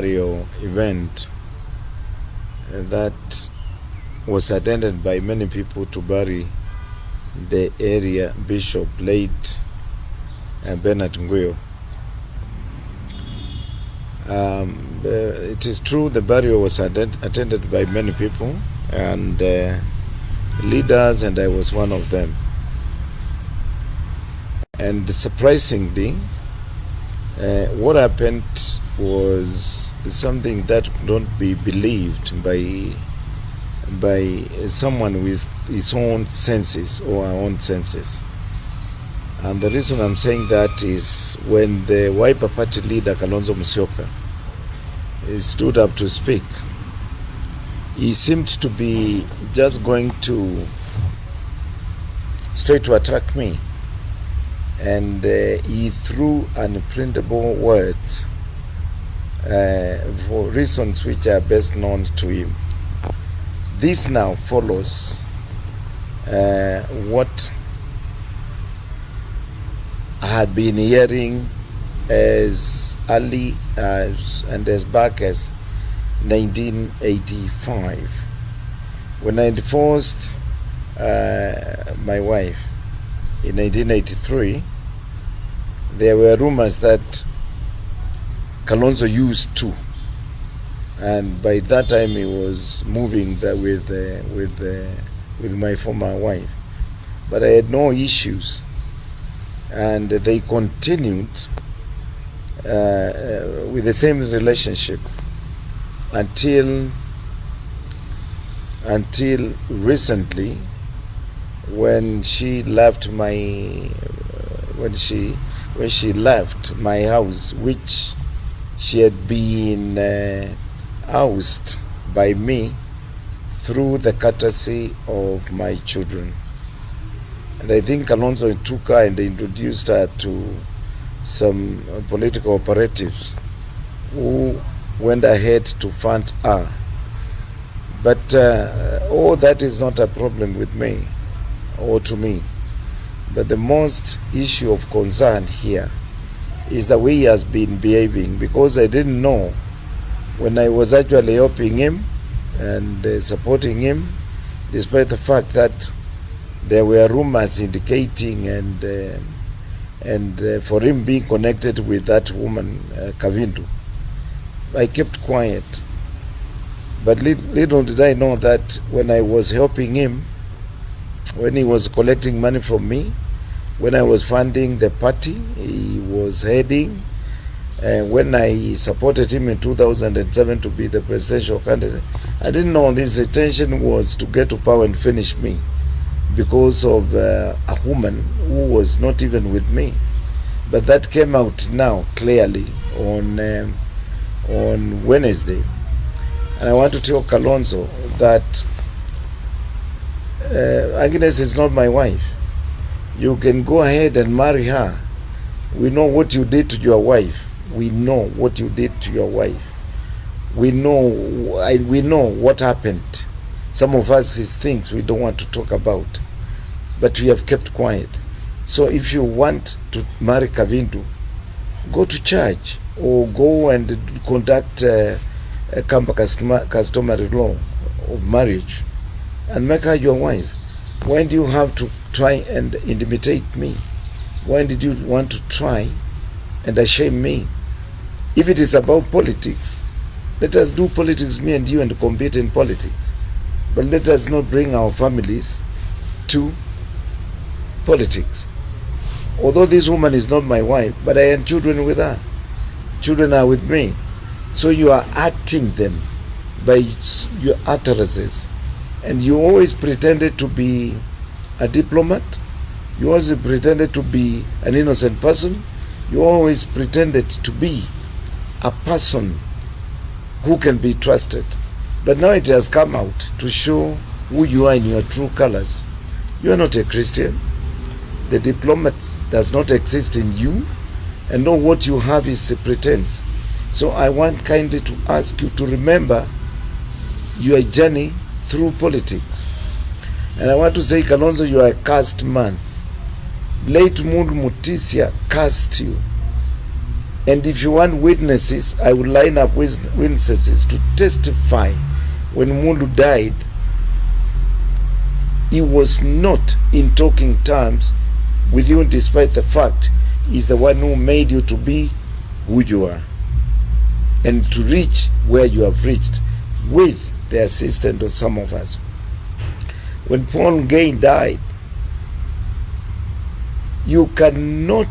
burial event that was attended by many people to bury the area Bishop late Bernard Nguyo. It is true the burial was attended by many people and leaders, and I was one of them. And surprisingly, what happened was something that could not be believed by someone with his own senses or our own senses. And the reason I'm saying that is when the Wiper Party leader Kalonzo Musyoka stood up to speak, he seemed to be just going to straight to attack me, and he threw unprintable words for reasons which are best known to him. This now follows what I had been hearing as early as and as back as 1985, when I divorced my wife in 1983. There were rumors that Kalonzo used to, and by that time he was moving with my former wife, but I had no issues, and they continued with the same relationship until recently, when she left my my house, which she had been housed by me through the courtesy of my children. And I think Kalonzo took her and introduced her to some political operatives who went ahead to fund her. But that is not a problem with me or to me. But the most issue of concern here is the way he has been behaving, because I didn't know when I was actually helping him and supporting him, despite the fact that there were rumors indicating and for him being connected with that woman, Kavindu. I kept quiet. But little did I know that when I was helping him, when he was collecting money from me, when I was funding the party he was heading, when I supported him in 2007 to be the presidential candidate, I didn't know his intention was to get to power and finish me because of a woman who was not even with me. But that came out now clearly on Wednesday. And I want to tell Kalonzo that Agnes is not my wife. You can go ahead and marry her. We know what you did to your wife. We know what you did to your wife. We know what happened. Some of us is things we don't want to talk about, but we have kept quiet. So if you want to marry Kavindu, go to church or go and conduct a customary law of marriage and make her your wife. Why do you have to try and intimidate me? Why did you want to try and shame me? If it is about politics, let us do politics, me and you, and compete in politics. But let us not bring our families to politics. Although this woman is not my wife, but I had children with her. Children are with me. So you are acting them by your utterances. And you always pretended to be a diplomat. You always pretended to be an innocent person. You always pretended to be a person who can be trusted. But now it has come out to show who you are in your true colors. You are not a Christian. The diplomat does not exist in you, and all what you have is a pretense. So I want kindly to ask you to remember your journey through politics. And I want to say, Kalonzo, you are a cursed man. Late Mundu Mutisia cursed you. And if you want witnesses, I will line up witnesses to testify. When Mundu died, he was not in talking terms with you, despite the fact he's the one who made you to be who you are and to reach where you have reached with the assistance of some of us. When Paul Ngei died, you cannot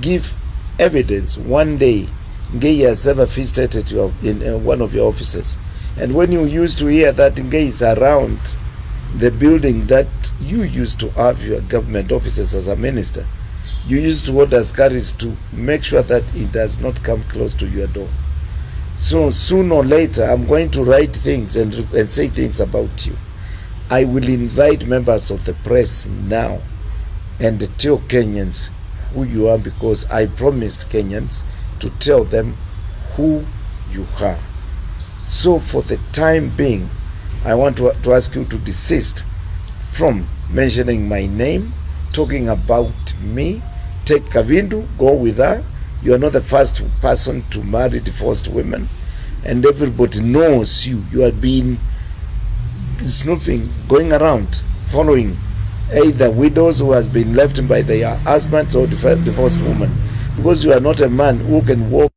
give evidence one day Ngei has ever visited you in one of your offices. And when you used to hear that Ngei is around the building that you used to have your government offices as a minister, you used to order askaris to make sure that it does not come close to your door. So sooner or later, I'm going to write things and say things about you. I will invite members of the press now and tell Kenyans who you are, because I promised Kenyans to tell them who you are. So for the time being, I want to ask you to desist from mentioning my name, talking about me. Take Kavindu, go with her. You are not the first person to marry divorced women, and everybody knows you. You have been snooping, going around, following either widows who has been left by their husbands or divorced women, because you are not a man who can walk